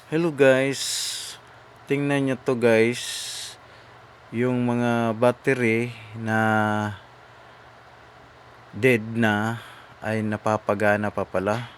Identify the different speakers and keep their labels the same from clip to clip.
Speaker 1: Hello guys, tingnan nyo to guys, yung mga battery na dead na ay napapagana pa pala.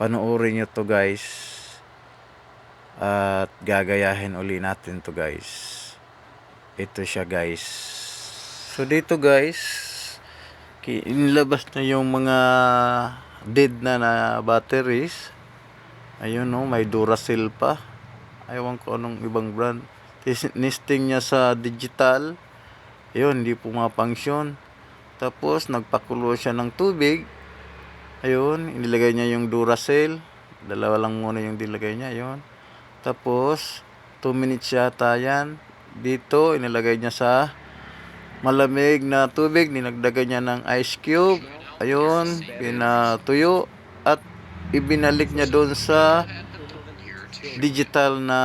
Speaker 1: Panoorin nyo to guys at gagayahin uli natin to guys. Ito siya guys. So dito guys, inilabas na yung mga dead na batteries. Ayun no, may Duracell pa. Ewan ko anong ibang brand. Nesting niya sa digital. Ayun, hindi pumapangsyon. Tapos nagpakulo siya ng tubig. Ayun, inilagay niya yung Duracell. Dalawa lang muna yung dilagay niya. Ayun. Tapos 2 minutes yata yan. Dito inilagay niya sa malamig na tubig. Ninagdagan niya ng ice cube. Ayun, pinatuyo. At ibinalik niya doon sa digital na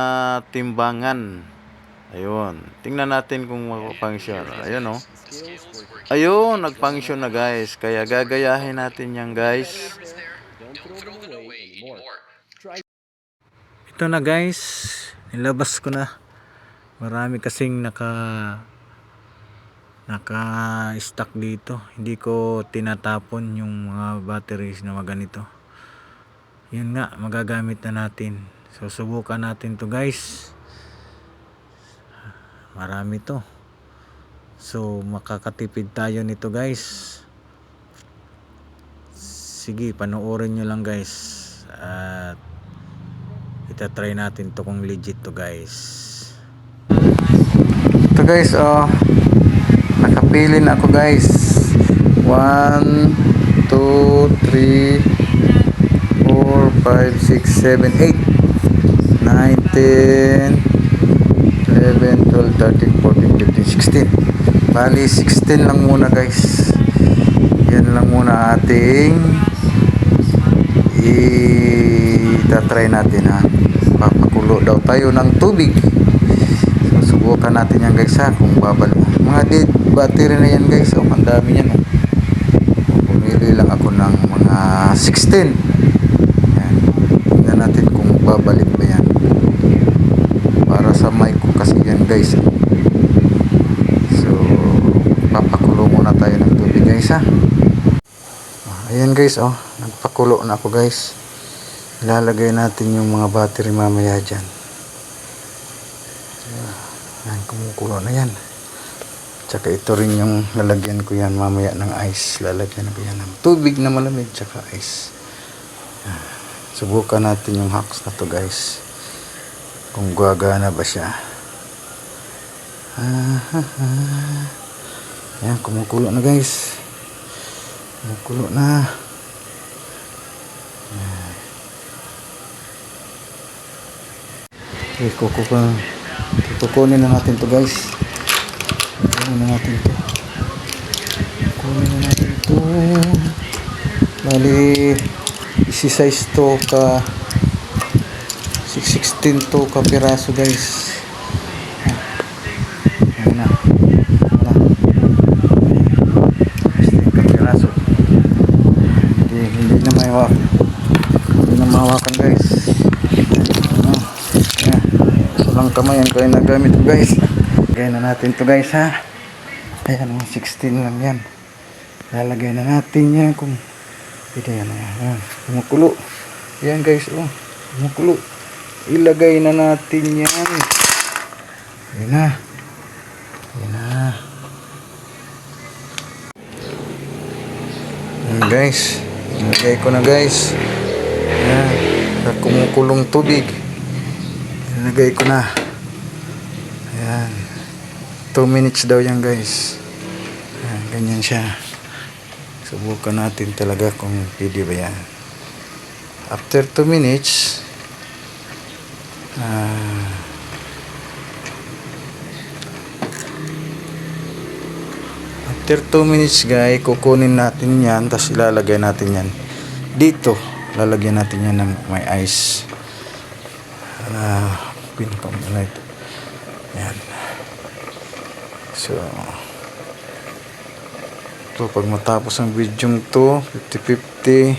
Speaker 1: timbangan. Ayun. Tingnan natin kung mag-function. Ayun o. Ayun, nag-function na guys. Kaya gagayahin natin yan guys. Ito na guys. Nilabas ko na. Marami kasing naka-stack dito. Hindi ko tinatapon yung mga batteries na ganito. Yun nga, magagamit na natin. So subukan natin to guys. Marami to. So makakatipid tayo nito guys. Sige, panoorin nyo lang guys. At itatry natin to kung legit to guys. Ito guys, nakapili na ako guys. 1, 2, 3, 4, 5, 6, 7, 8, 9, 10, 11, 12, 13, 14, 15, 16. Bali 16 lang muna guys. Yan lang muna ating itatry natin ha. Papakulo daw tayo ng tubig. So, subukan natin yan guys ha, kung babal. Mga dead battery na yan guys. So, ang dami yan. Pumili lang ako ng mga 16. Yan. Tingnan natin kung babalik ba yan. Para sa mic ko kasi yan guys. So papakulo muna tayo ng tubig guys ha. Ayan guys, nagpakulo na ako guys. Ilalagay natin yung mga battery mamaya dyan. Yan, kumukulo na yan. Tsaka ito rin yung lalagyan ko yan mamaya ng ice. Lalagyan ko yan ng tubig na malamig tsaka ice. Subukan natin yung hacks na to guys, kung gagana ba siya. Ayan, kumukulo na guys. Kumukulo na. Okay, kukunin na natin to guys. Kukunin na natin to. Bali isi-size to ka 616 to ka piraso guys. Ayan na. Hindi na mahawakan. Hindi na mahawakan guys. Ayan. So lang kamay yan kaya nagamit ko guys. Lagay na natin to guys ha. Ayan, 16 lang yan. Lalagay na natin yan kung pwede yan. Ayan. Kumukulo. Ayan guys, kumukulo. Ilagay na natin yan. Ayan na. Ayan na. Ayan guys. Ilagay ko na guys. Ayan. Kumukulong tubig. Ilagay ko na. Ayan. 2 minutes daw yan guys. Ayan, ganyan siya. Subukan natin talaga kung pwede ba yan. After 2 minutes, after 2 minutes guys, kukunin natin yan, tapos ilalagay natin yan dito. Lalagyan natin yan ng may ice. Pinapamalight. Yan. So ito, pag matapos ang video to 50-50,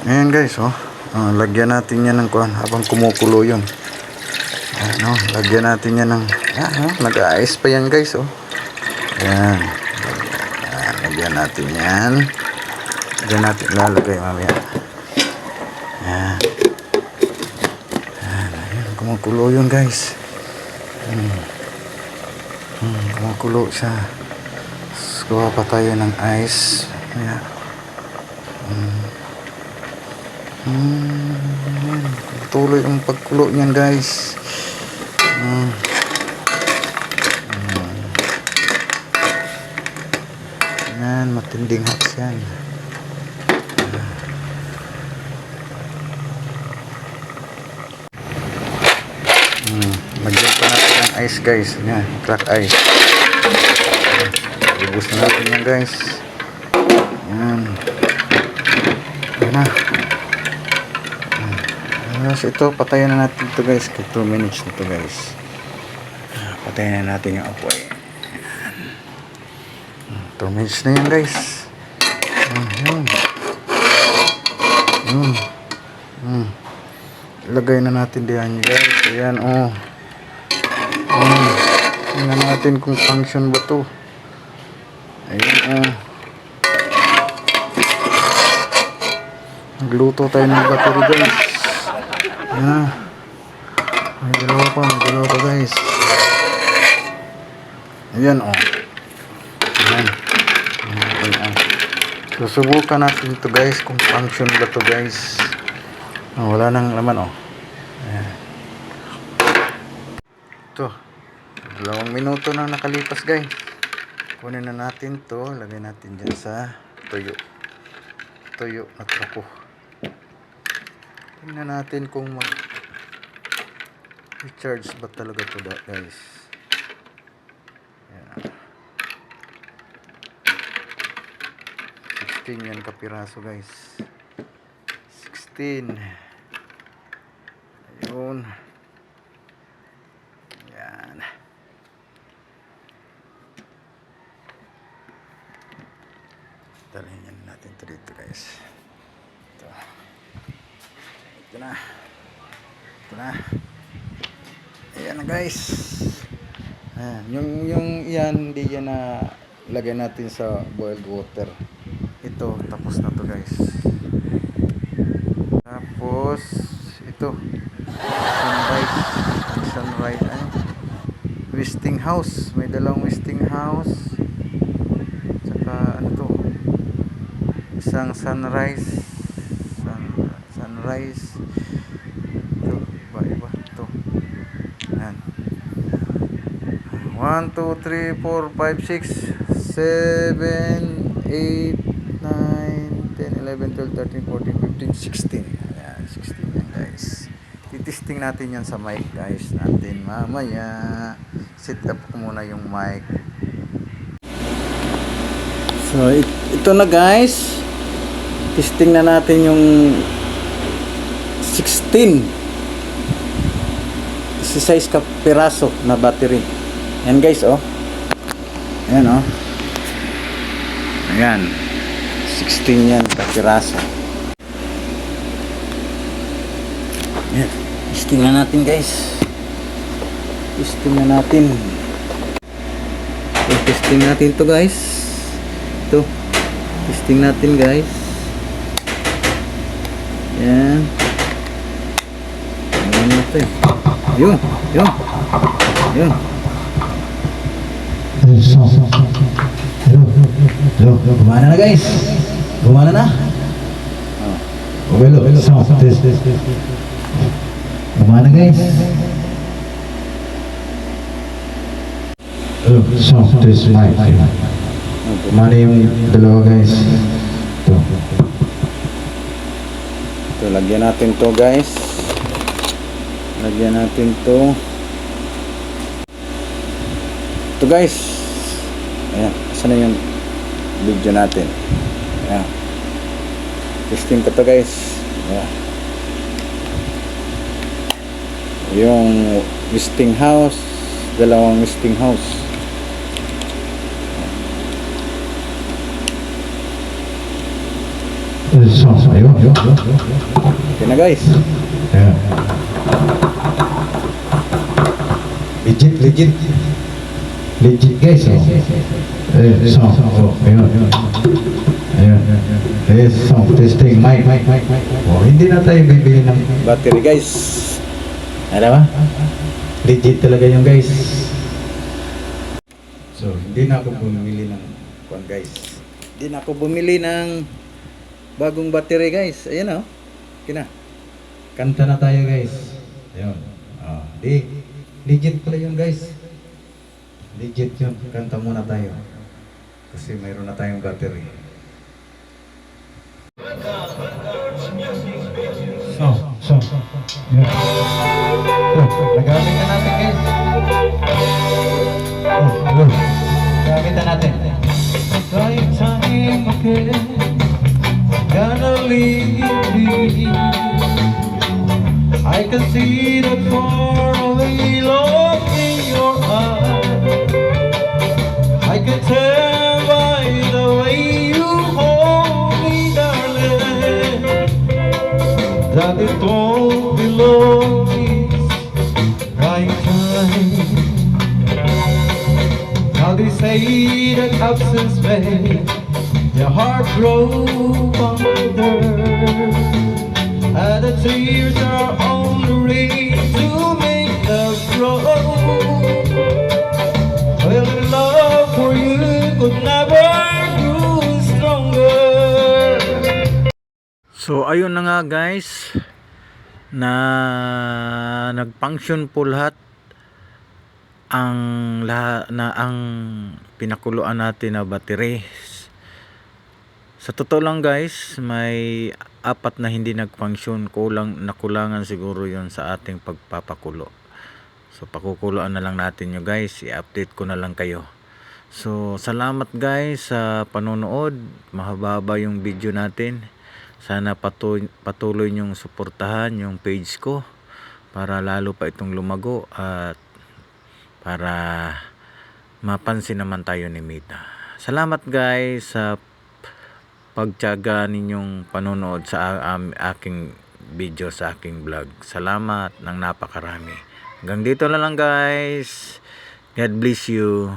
Speaker 1: Ayan guys, oh. Lagyan natin yan ng kuhan habang kumukulo yun. Ayan, oh. Lagyan natin yan ng, nag-ice pa yan guys, oh. Ayan. Ayan, lagyan natin yan. Lagyan natin, lalagay mamaya. Ayan. Ayan, ayan. Kumukulo yun guys. Kumukulo siya. Kuha pa tayo ng ice. Ayan. Tuloy ang pagkulo niyan guys. Yan, matinding hacks yan. Lagyan pa natin ng ice guys. Yan, crack ice. Ubus na natin yan guys. Yan. Yan na. So ito, patayin na natin ito guys. 2 minutes na ito guys. Patayin na natin yung apoy. 2 minutes na yan guys. Ilagay na natin diyan guys. Ayan, oh. Tingnan natin kung function ba to. Ayan, oh. Nagluto tayo ng battery guys. Ayan. May dalawa pa guys. Ayan, oh. Ayan. Susubukan natin ito guys kung function ba to guys. Wala nang laman, oh. Ayan. Ito, 2 minuto na nakalipas guys. Kunin na natin to, lagay natin dyan sa tuyo na truko. Tingnan natin kung mag recharge ba talaga to guys. Ayan. 16 yan kapiraso guys. 16. Ayun. Yan. Dalhin yan natin ito dito guys. Ito na. Ayan na guys. Ayan. Yung yan, hindi yan na lagay natin sa boiled water. Ito, tapos na to guys. Tapos ito, sunrise Westinghouse, may dalawang Westinghouse, saka ano to, isang sunrise ito, iba ito. Yan, 1, 2, 3, 4, 5, 6, 7, 8, 9, 10, 11, 12, 13, 14, 15, 16. Ayan, 16 yan guys. Titesting natin yan sa mic guys natin mamaya. Set up ko muna yung mic. So ito na guys, testing na natin yung 16 size ka piraso na battery. Yan guys, oh. Ayan, oh. Ayan, 16 yan ka piraso. Ayan, testing na natin guys. Testing na natin. Testing natin to guys. Ito. Testing natin guys. Yan. Ayan natin. Yun. Gumana na guys. Gumana na.
Speaker 2: Well, sound test. Gumana guys. Sound test mic. Gumana yung dalawa guys.
Speaker 1: Ito, lagyan natin to guys. Lagyan natin to. Ito guys. Ayan, saan na yung video natin? Ayan. Testing ko to guys. Ayan. Yung Westinghouse, dalawang Westinghouse.
Speaker 2: So, ayun.
Speaker 1: Okay na guys.
Speaker 2: Ayan. Legit. Legit guys. So, ayun. Ayun. So, testing mic. Oh, hindi na tayo bibili ng
Speaker 1: Battery guys.
Speaker 2: alam ba? Legit talaga yung guys. So, hindi na ako bumili ng kwan guys.
Speaker 1: Hindi na ako bumili ng bagong battery guys. Ayan oh. Kina.
Speaker 2: Kanta na tayo guys. Ayun. Oh, legit pala yun guys. Legit yun. Kanta muna tayo. Kasi mayroon na tayong battery. So. Yeah. So, nagamit na natin guys. Nagamit na natin. Kahit sa'king again, gonna leave me. I can see the far away look in your eyes. I can tell by the way you hold me, darling, that it won't be long this right time. Now they say that absence makes your heart grow fonder, and the tears are only rain to make love grow. Well, the love for you could never grow stronger.
Speaker 1: So ayun na nga guys. Na nag-function po lahat ang pinakuluan natin na battery. Sa totoo lang guys, may 4 na hindi nag-function. Nakulangan siguro yon sa ating pagpapakulo. So pakukuluan na lang natin nyo guys. I-update ko na lang kayo. So salamat guys sa panonood. Mahaba yung video natin. Sana patuloy nyong suportahan yung page ko para lalo pa itong lumago at para mapansin naman tayo ni Mita. Salamat guys sa pagtiyaga ninyong panonood sa aking video, sa aking vlog. Salamat ng napakarami. Hanggang dito na lang guys. God bless you.